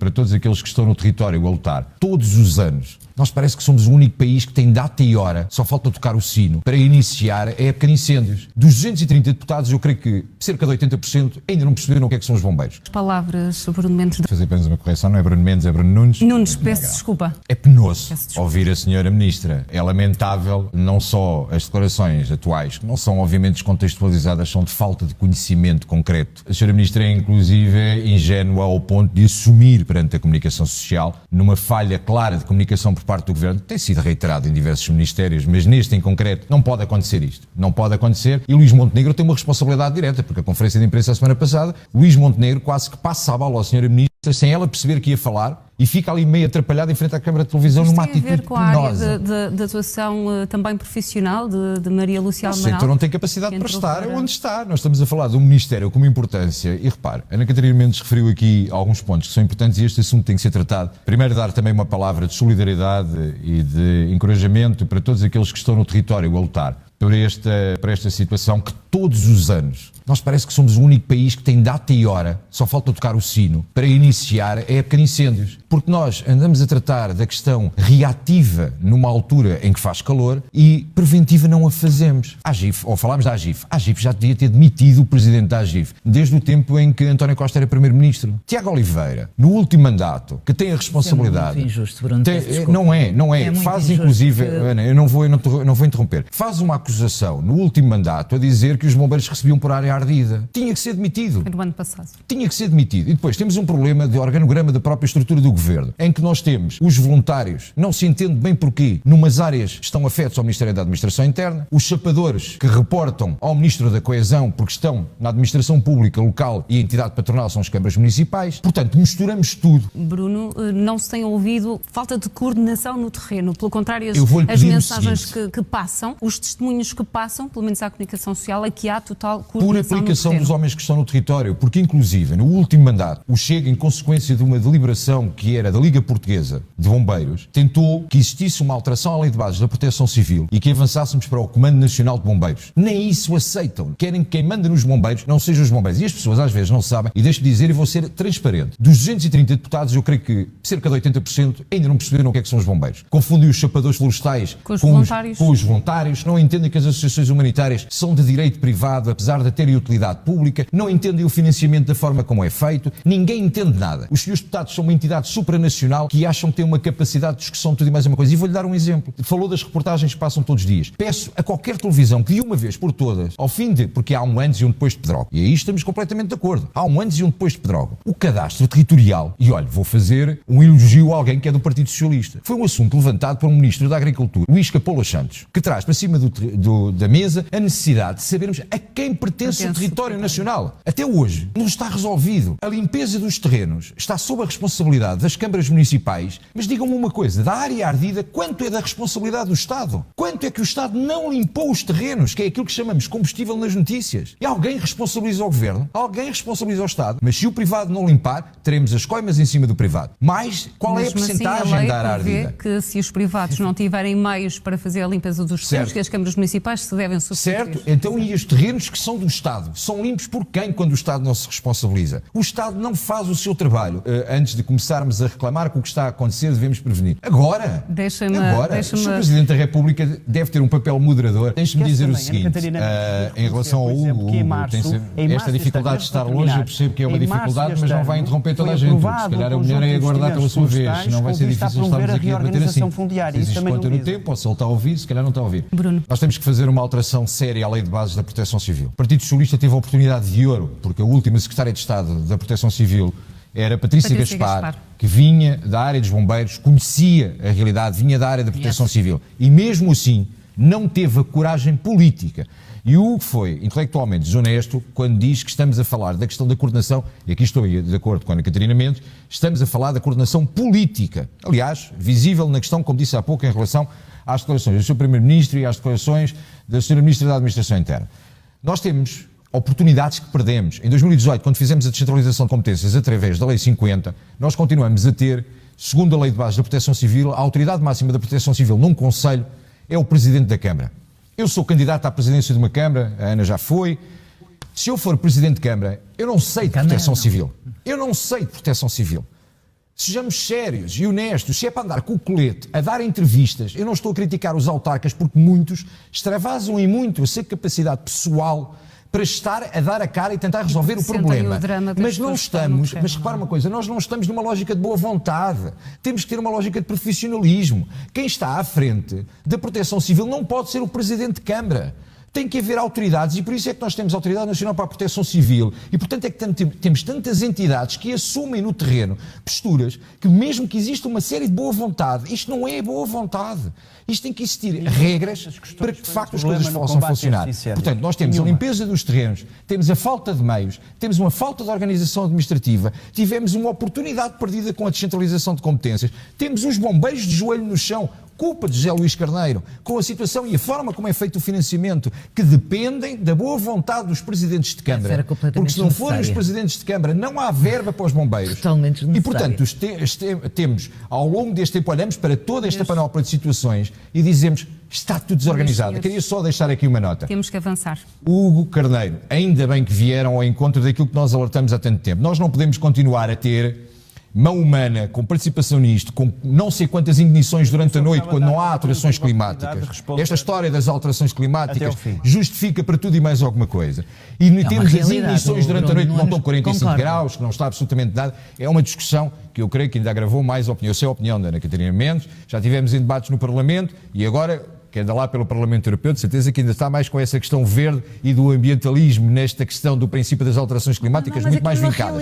para todos aqueles que estão no território a lutar todos os anos. Nós parece que somos o único país que tem data e hora, só falta tocar o sino, para iniciar a época de incêndios. Dos 230 deputados, eu creio que cerca de 80% ainda não perceberam o que é que são os bombeiros. As palavras, Bruno Mendes. Fazer apenas uma correção, não é Bruno Mendes, é Bruno Nunes. Nunes, peço desculpa. É penoso ouvir a senhora Ministra. É lamentável, não só as declarações atuais, que não são obviamente descontextualizadas, são de falta de conhecimento concreto. A senhora Ministra é inclusive ingênua ao ponto de assumir perante a comunicação social, numa falha clara de comunicação por parte do Governo, tem sido reiterado em diversos ministérios, mas neste em concreto não pode acontecer isto. Não pode acontecer e Luís Montenegro tem uma responsabilidade direta, porque a conferência de imprensa a semana passada, Luís Montenegro quase que passa a bola à senhora Ministra sem ela perceber que ia falar e fica ali meio atrapalhada em frente à câmara de televisão numa atitude penosa. Tem a ver com a área de atuação também profissional de Maria Lúcia Almaral? O setor não tem capacidade para estar onde está. Nós estamos a falar de um Ministério com uma importância. E repare, Ana Catarina Mendes referiu aqui alguns pontos que são importantes e este assunto tem que ser tratado. Primeiro, dar também uma palavra de solidariedade e de encorajamento para todos aqueles que estão no território a lutar para esta situação que todos os anos, nós parece que somos o único país que tem data e hora, só falta tocar o sino, para iniciar a época de incêndios. Porque nós andamos a tratar da questão reativa numa altura em que faz calor e preventiva não a fazemos. A AGIF, ou falámos da AGIF, a AGIF já devia ter demitido o presidente da AGIF, desde o tempo em que António Costa era primeiro-ministro. Tiago Oliveira, no último mandato, que tem a responsabilidade... É muito injusto, Bruno, não é. Faz inclusive, Ana, eu não vou interromper, faz uma acusação no último mandato a dizer que os bombeiros recebiam por área ardida. Tinha que ser demitido. No ano passado. Tinha que ser demitido. E depois temos um problema de organograma da própria estrutura do Governo, em que nós temos os voluntários, não se entende bem porquê, numas áreas estão afetos ao Ministério da Administração Interna, os chapadores que reportam ao Ministro da Coesão porque estão na administração pública local e a entidade patronal são as câmaras municipais. Portanto, misturamos tudo. Bruno, não se tem ouvido falta de coordenação no terreno. Pelo contrário, as mensagens que passam, os testemunhos que passam, pelo menos à comunicação social, é que há total coordenação por aplicação dos homens que estão no território, porque inclusive no último mandato o Chega, em consequência de uma deliberação que era da Liga Portuguesa de Bombeiros, tentou que existisse uma alteração à Lei de Bases da Proteção Civil e que avançássemos para o Comando Nacional de Bombeiros. Nem isso aceitam. Querem que quem manda nos bombeiros não sejam os bombeiros. E as pessoas às vezes não sabem, e deixe-me dizer e vou ser transparente, dos 230 deputados eu creio que cerca de 80% ainda não perceberam o que é que são os bombeiros. Confundem os chapadores florestais com os voluntários, não entendem que as associações humanitárias são de direito privado, apesar de terem utilidade pública, não entendem o financiamento da forma como é feito, ninguém entende nada. Os senhores deputados são uma entidade supranacional que acham que têm uma capacidade de discussão de tudo e mais uma coisa. E vou-lhe dar um exemplo. Falou das reportagens que passam todos os dias. Peço a qualquer televisão que de uma vez por todas, ao fim de, porque há um antes e um depois de Pedrógão, e aí estamos completamente de acordo, há um antes e um depois de Pedrógão, o cadastro territorial, e olha, vou fazer um elogio a alguém que é do Partido Socialista. Foi um assunto levantado por um Ministro da Agricultura, Luís Capola Santos, que traz para cima da mesa a necessidade de sabermos a quem pertence o território nacional. Até hoje não está resolvido. A limpeza dos terrenos está sob a responsabilidade das câmaras municipais, mas digam-me uma coisa, da área ardida, quanto é da responsabilidade do Estado? Quanto é que o Estado não limpou os terrenos, que é aquilo que chamamos combustível nas notícias? E alguém responsabiliza o Governo, alguém responsabiliza o Estado, mas se o privado não limpar, teremos as coimas em cima do privado. Mas qual é a percentagem da área ardida? Que se os privados não tiverem meios para fazer a limpeza dos terrenos, que as câmaras municipais se devem substituir. Certo, então e os terrenos que são do Estado? São limpos por quem quando o Estado não se responsabiliza? O Estado não faz o seu trabalho. Antes de começarmos a reclamar com o que está a acontecer, devemos prevenir. Agora, o Sr. Presidente da República deve ter um papel moderador. Deixe-me dizer o seguinte, em relação ao Hugo, esta dificuldade de estar longe, eu percebo que é uma dificuldade, mas não vai interromper toda a gente. Se calhar o melhor é aguardar pela sua vez, senão vai ser difícil estarmos aqui a debater assim. Se existe conta no tempo, ou se ele está a ouvir, se calhar não está a ouvir. Bruno. Nós temos que fazer uma alteração séria à Lei de Bases da Proteção Civil. O Partido Socialista teve a oportunidade de ouro, porque a última Secretária de Estado da Proteção Civil era Patrícia Gaspar, que vinha da área dos bombeiros, conhecia a realidade, vinha da área da Proteção Civil. E mesmo assim, não teve a coragem política. E o Hugo foi intelectualmente desonesto quando diz que estamos a falar da questão da coordenação, e aqui estou de acordo com a Ana Catarina Mendes, estamos a falar da coordenação política. Aliás, visível na questão, como disse há pouco, em relação às declarações do Sr. Primeiro-Ministro e às declarações da Sra. Ministra da Administração Interna. Nós temos oportunidades que perdemos. Em 2018, quando fizemos a descentralização de competências através da Lei 50, nós continuamos a ter, segundo a Lei de Bases da Proteção Civil, a autoridade máxima da Proteção Civil num Conselho é o Presidente da Câmara. Eu sou candidato à presidência de uma Câmara, a Ana já foi. Se eu for Presidente de Câmara, eu não sei de Proteção Civil. Eu não sei de Proteção Civil. Sejamos sérios e honestos. Se é para andar com o colete, a dar entrevistas, eu não estou a criticar os autarcas porque muitos extravasam e muito a sua capacidade pessoal para estar a dar a cara e tentar resolver o problema. Mas não estamos, mas repara uma coisa, nós não estamos numa lógica de boa vontade. Temos que ter uma lógica de profissionalismo. Quem está à frente da Proteção Civil não pode ser o Presidente de Câmara. Tem que haver autoridades e por isso é que nós temos a Autoridade Nacional para a Proteção Civil e portanto é que temos tantas entidades que assumem no terreno posturas que mesmo que exista uma série de boa vontade, isto não é boa vontade. Isto tem que existir regras para que de facto as coisas possam funcionar. Portanto, nós temos a limpeza dos terrenos, temos a falta de meios, temos uma falta de organização administrativa, tivemos uma oportunidade perdida com a descentralização de competências, temos os bombeiros de joelho no chão, culpa de José Luís Carneiro, com a situação e a forma como é feito o financiamento, que dependem da boa vontade dos presidentes de Câmara. Porque se não forem os presidentes de Câmara, não há verba para os bombeiros. Totalmente e, portanto, temos, ao longo deste tempo, olhamos para toda esta panóplia de situações e dizemos, está tudo desorganizado. Queria só deixar aqui uma nota. Temos que avançar. Hugo Carneiro, ainda bem que vieram ao encontro daquilo que nós alertamos há tanto tempo. Nós não podemos continuar a ter mão humana, com participação nisto, com não sei quantas ignições durante a noite, quando não há alterações climáticas. Esta história das alterações climáticas justifica para tudo e mais alguma coisa. E temos as ignições durante a noite que não estão 45 graus, que não está absolutamente nada. É uma discussão que eu creio que ainda agravou mais a opinião. Eu sei a opinião da Ana Catarina Mendes, já tivemos em debates no Parlamento e agora, que anda lá pelo Parlamento Europeu, de certeza que ainda está mais com essa questão verde e do ambientalismo nesta questão do princípio das alterações climáticas, muito mais vincada.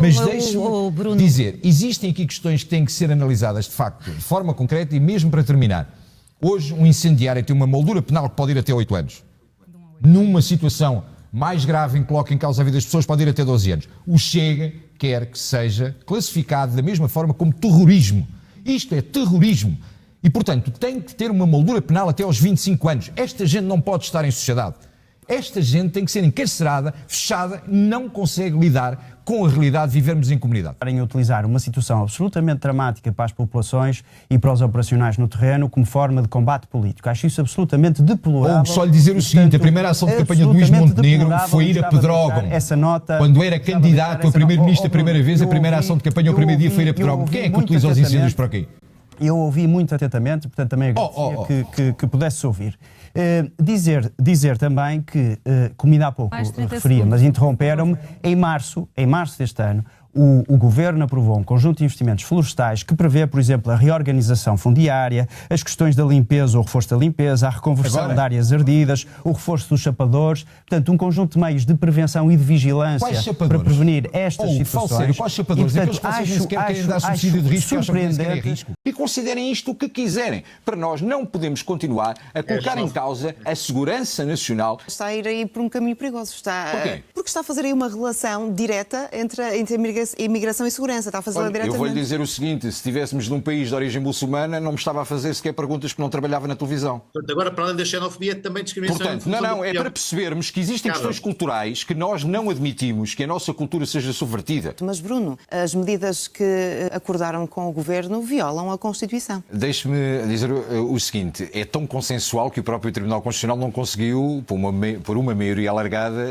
Mas deixe-me dizer, existem aqui questões que têm que ser analisadas de facto, de forma concreta e mesmo para terminar. Hoje um incendiário tem uma moldura penal que pode ir até 8 anos. Numa situação mais grave em que coloca em causa a vida das pessoas pode ir até 12 anos. O Chega quer que seja classificado da mesma forma como terrorismo. Isto é terrorismo. E, portanto, tem que ter uma moldura penal até aos 25 anos. Esta gente não pode estar em sociedade. Esta gente tem que ser encarcerada, fechada, não consegue lidar com a realidade de vivermos em comunidade. Em utilizar uma situação absolutamente dramática para as populações e para os operacionais no terreno como forma de combate político. Acho isso absolutamente deplorável. Só lhe dizer o seguinte, a primeira ação de campanha de Luís Montenegro foi ir a Pedrógão. Quando era candidato a primeiro-ministro a primeira vez, a primeira ação de campanha, o primeiro dia foi ir a Pedrógão. Quem é que utiliza os incêndios para quê? Eu ouvi muito atentamente, portanto também agradecia que pudesse ouvir. Dizer também que, como ainda há pouco referia, mas interromperam-me, em março deste ano, o Governo aprovou um conjunto de investimentos florestais que prevê, por exemplo, a reorganização fundiária, as questões da limpeza, o reforço da limpeza, a reconversão de áreas ardidas, o reforço dos chapadores, portanto, um conjunto de meios de prevenção e de vigilância para prevenir estas situações. Quais chapadores? E, portanto, aqueles que vocês nem sequer querem dar subsídio de risco, acham que é risco. E considerem isto o que quiserem. Para nós não podemos continuar a colocar em causa a segurança nacional. Está a ir aí por um caminho perigoso. Porque está a fazer aí uma relação direta entre imigração e segurança. Está a fazer diretamente. Eu vou-lhe dizer o seguinte, se estivéssemos num país de origem muçulmana, não me estava a fazer sequer perguntas porque não trabalhava na televisão. Portanto, agora, para além da xenofobia, também discriminação. Portanto, não, é para percebermos que existem questões culturais que nós não admitimos que a nossa cultura seja subvertida. Mas, Bruno, as medidas que acordaram com o Governo violam a Constituição. Deixe-me dizer o seguinte, é tão consensual que o próprio Tribunal Constitucional não conseguiu, por uma maioria alargada,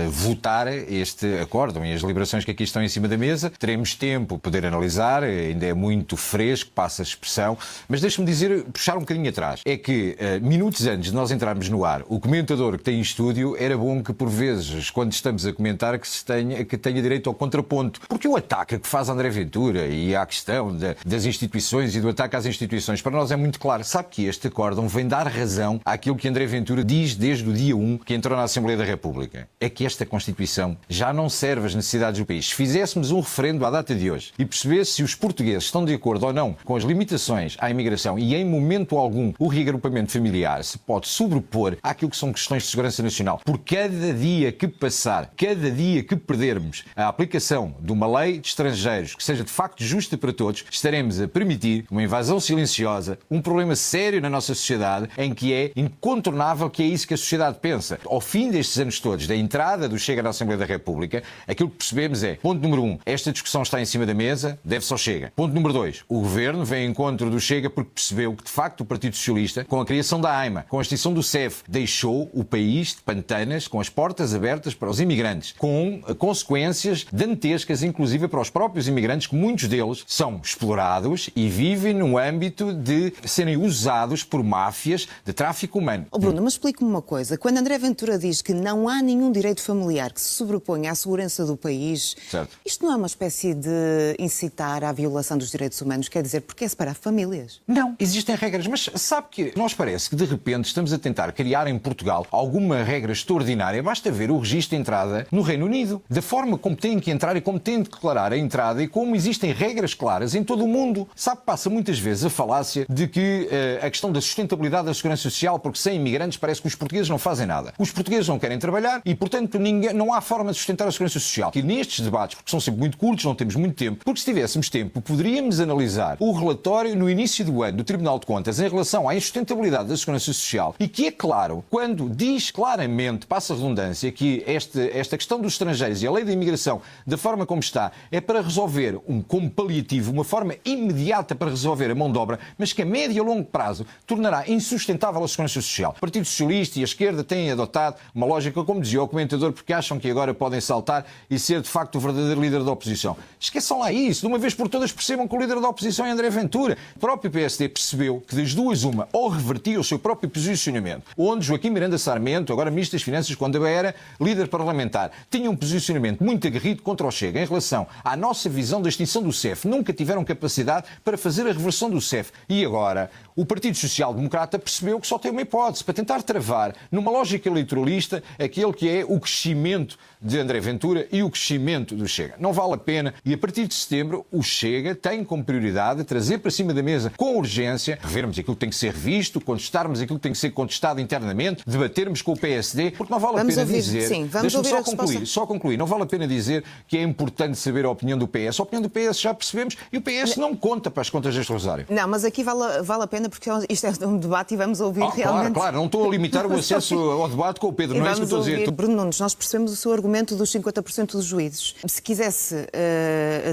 votar este acórdão e as deliberações que aqui estão em cima da mesa. Teremos tempo para poder analisar, ainda é muito fresco, passa a expressão, mas deixe-me dizer, puxar um bocadinho atrás. É que, minutos antes de nós entrarmos no ar, o comentador que tem em estúdio, era bom que, por vezes, quando estamos a comentar, que tenha direito ao contraponto. Porque o ataque que faz André Ventura e a questão das instituições e do ataque às instituições, para nós é muito claro. Sabe que este acórdão vem dar razão àquilo que André Ventura diz desde o dia 1 que entrou na Assembleia da República. É que esta Constituição já não serve às necessidades do país. Se fizéssemos um referendo à data de hoje e percebesse se os portugueses estão de acordo ou não com as limitações à imigração e em momento algum o reagrupamento familiar se pode sobrepor àquilo que são questões de segurança nacional. Por cada dia que passar, cada dia que perdermos a aplicação de uma lei de estrangeiros que seja de facto justa para todos, estaremos a permitir uma invasão silenciosa, um problema sério na nossa sociedade em que é incontornável que é isso que a sociedade pensa. Ao fim destes anos todos, da entrada do Chega na Assembleia da República, aquilo que percebemos é, ponto número 1, esta discussão está em cima da mesa, deve-se ao Chega. Ponto número 2, o Governo vem em encontro do Chega porque percebeu que, de facto, o Partido Socialista, com a criação da AIMA, com a extinção do CEF, deixou o país de pantanas, com as portas abertas para os imigrantes, com consequências dantescas, inclusive para os próprios imigrantes, que muitos deles são explorados e vivem no âmbito de serem usados por máfias de tráfico humano. Bruno, mas explique-me uma coisa. Quando André Ventura diz que não há nenhum direito familiar que se sobreponha à segurança do país, certo. Isto não é uma espécie de incitar à violação dos direitos humanos? Quer dizer, porque é separar famílias? Não, existem regras, mas sabe que nós parece que de repente estamos a tentar criar em Portugal alguma regra extraordinária. Basta ver o registro de entrada no Reino Unido, da forma como têm que entrar e como têm de declarar a entrada e como existem regras claras em todo o mundo. Sabe, passa muitas vezes a falácia de que a questão da sustentabilidade da segurança social, porque sem imigrantes parece que os portugueses não fazem nada. Os portugueses não querem trabalhar e, portanto, não há forma de sustentar a segurança social. E nestes debates, porque são sempre muito curtos, não temos muito tempo, porque se tivéssemos tempo, poderíamos analisar o relatório no início do ano do Tribunal de Contas em relação à insustentabilidade da segurança social e que é claro, quando diz claramente, passa a redundância, que esta questão dos estrangeiros e a lei da imigração, da forma como está, é para resolver como paliativo, uma forma imediata para resolver a mão de obra, mas que a médio e a longo prazo tornará insustentável a segurança social. O Partido Socialista e a esquerda têm adotado uma lógica, como dizia o comentador, porque acham que agora podem saltar e ser de facto o verdadeiro líder da oposição. Esqueçam lá isso, de uma vez por todas percebam que o líder da oposição é André Ventura. O próprio PSD percebeu que das duas uma, ou revertia o seu próprio posicionamento, onde Joaquim Miranda Sarmento, agora Ministro das Finanças, quando era líder parlamentar, tinha um posicionamento muito aguerrido contra o Chega em relação à nossa visão da extinção do CEF. Nunca tiveram capacidade para fazer a reversão do CEF. E agora, o Partido Social Democrata percebeu que só tem uma hipótese para tentar travar, numa lógica eleitoralista, aquele que é o crescimento de André Ventura e o crescimento do Chega. Não vale a pena. E a partir de setembro, o Chega tem como prioridade trazer para cima da mesa, com urgência, revermos aquilo que tem que ser revisto, contestarmos aquilo que tem que ser contestado internamente, debatermos com o PSD, porque não vale a pena dizer... Sim, vamos ouvir só concluir. Não vale a pena dizer que é importante saber a opinião do PS. A opinião do PS já percebemos e o PS não conta para as contas deste Rosário. Não, mas aqui vale a pena porque isto é um debate e vamos ouvir realmente... Claro, não estou a limitar o acesso ao debate com o Pedro, não é isso que eu estou a dizer. Bruno Nunes, nós percebemos o seu argumento dos 50% dos juízes. Se quisesse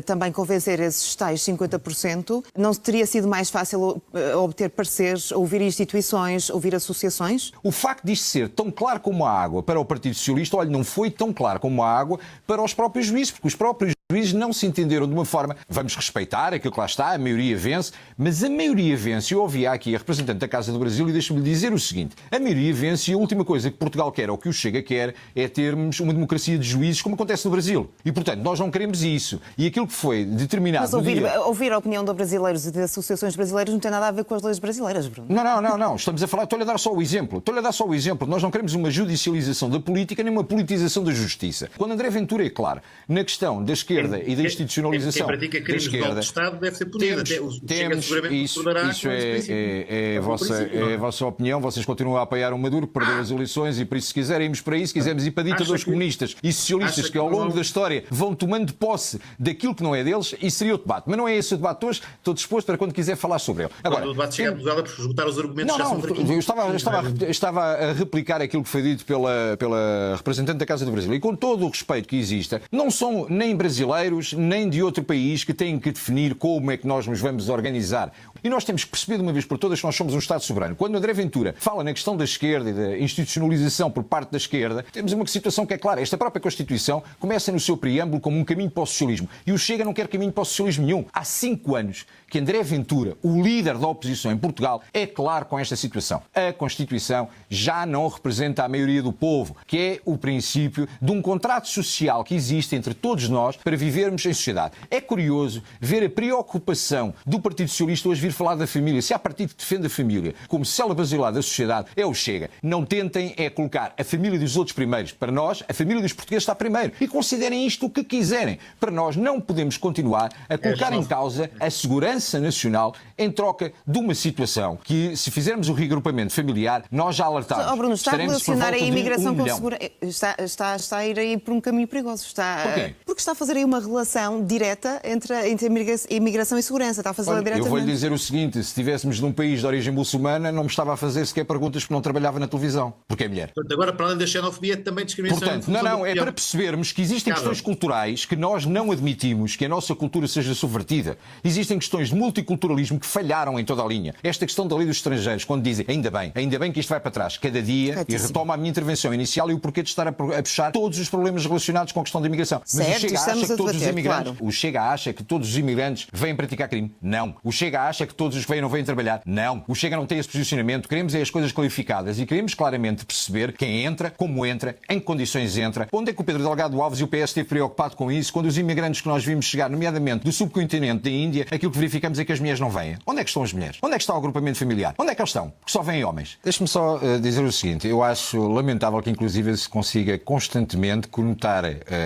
também convencer esses tais 50%, não teria sido mais fácil obter pareceres, ouvir instituições, ouvir associações? O facto disto ser tão claro como a água para o Partido Socialista, olha, não foi tão claro como a água para os próprios juízes, porque os próprios juízes não se entenderam de uma forma, vamos respeitar aquilo que lá está, a maioria vence, mas a maioria vence. Eu ouvi aqui a representante da Casa do Brasil e deixa-me lhe dizer o seguinte, a maioria vence e a última coisa que Portugal quer, ou que o Chega quer, é termos uma democracia de juízes como acontece no Brasil. E, portanto, nós não queremos isso. E aquilo que foi determinado... Mas ouvir a opinião de brasileiros e de associações brasileiras não tem nada a ver com as leis brasileiras, Bruno. Não. Estamos a falar... Estou-lhe a dar só o exemplo. Nós não queremos uma judicialização da política nem uma politização da justiça. Quando André Ventura é claro na questão da esquerda e da institucionalização quem pratica crimes de golpe de Estado deve ser punido. Isso é a vossa opinião. Vocês continuam a apoiar o Maduro, que perdeu as eleições e por isso, se quiserem irmos para isso, quisermos ir para ditadores comunistas e socialistas que ao longo da história vão tomando posse daquilo que não é deles, isso seria o debate. Mas não é esse o debate hoje. Estou disposto para quando quiser falar sobre ele. Agora, o debate chega a Portugal é por esgotar os argumentos já são fraquinhos. Eu estava a replicar aquilo que foi dito pela representante da Casa do Brasil. E com todo o respeito que exista, não são nem brasileiros, nem de outro país que têm que definir como é que nós nos vamos organizar. E nós temos que perceber de uma vez por todas que nós somos um Estado soberano. Quando André Ventura fala na questão da esquerda e da institucionalização por parte da esquerda, temos uma situação que é clara. Esta própria Constituição começa no seu preâmbulo como um caminho para o socialismo. E o Chega não quer caminho para o socialismo nenhum. Há 5 anos que André Ventura, o líder da oposição em Portugal, é claro com esta situação. A Constituição já não representa a maioria do povo, que é o princípio de um contrato social que existe entre todos nós para vivermos em sociedade. É curioso ver a preocupação do Partido Socialista hoje vir falar da família. Se há partido que defende a família como célula basilar da sociedade, é o Chega. Não tentem colocar a família dos outros primeiros. Para nós, a família dos portugueses está primeiro. E considerem isto o que quiserem. Para nós, não podemos continuar a colocar em causa a segurança nacional em troca de uma situação que, se fizermos o reagrupamento familiar, nós já alertámos. Bruno, está a relacionar a imigração com segurança. Está a ir aí por um caminho perigoso. Porquê? porque está a fazer aí uma relação direta entre a imigração e segurança. Está a fazer diretamente. Eu vou-lhe dizer o seguinte, se estivéssemos num país de origem muçulmana, não me estava a fazer sequer perguntas porque não trabalhava na televisão, porque é mulher. Portanto, agora, para além da xenofobia, também discriminação. Portanto, não, é para percebermos que existem questões culturais que nós não admitimos que a nossa cultura seja subvertida. Existem questões de multiculturalismo que falharam em toda a linha. Esta questão da lei dos estrangeiros, quando dizem ainda bem que isto vai para trás, cada dia, e retoma a minha intervenção inicial e o porquê de estar a puxar todos os problemas relacionados com a questão da imigração. Mas certo, o Chega acha que todos os imigrantes, claro. O Chega acha que todos os imigrantes vêm praticar crime? Não. O Chega acha que todos os que vêm não vêm trabalhar? Não. O Chega não tem esse posicionamento. Queremos é as coisas clarificadas e queremos claramente perceber quem entra, como entra, em que condições entra, onde é que o Pedro Delgado Alves e o PS esteve preocupado com isso, quando os imigrantes que nós vimos chegar, nomeadamente do subcontinente da Índia, aquilo que verificamos é que as mulheres não vêm. Onde é que estão as mulheres? Onde é que está o agrupamento familiar? Onde é que eles estão? Porque só vêm homens. Deixe-me só dizer o seguinte, eu acho lamentável que inclusive se consiga constantemente conotar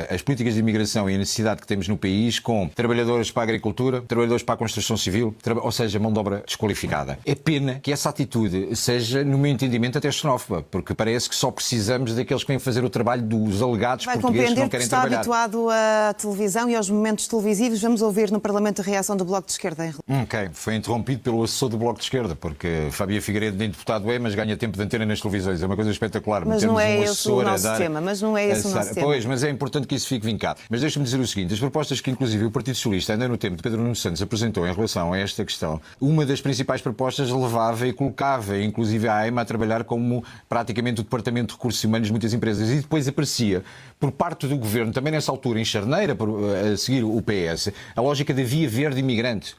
as políticas de imigração e a necessidade que temos no país com trabalhadores para a agricultura, trabalhadores para a construção civil, ou seja, mão de obra desqualificada. É pena que essa atitude seja, no meu entendimento, até xenófoba, porque parece que só precisamos daqueles que vêm fazer o trabalho dos alegados portugueses que não querem trabalhar. Vai compreender que está habituado à televisão e aos momentos televisivos. Vamos ouvir no Parlamento a reação do Bloco de Esquerda. Ok, foi interrompido pelo assessor do Bloco de Esquerda, porque Fábia Figueiredo nem deputado é, mas ganha tempo de antena nas televisões. É uma coisa espetacular. Mas não é esse o nosso tema. Mas não é esse o nosso tema. Pois, mas é importante que isso fique vincado. Mas deixa-me dizer o seguinte, as propostas que inclusive o Partido Socialista, ainda no tempo de Pedro Nuno Santos, apresentou em relação a esta questão, uma das principais propostas levava e colocava inclusive a AIMA a trabalhar como praticamente o Departamento de Recursos Humanos de muitas empresas. E depois aparecia, por parte do Governo, também nessa altura, em charneira, a seguir o PS, a lógica da via verde imigrante.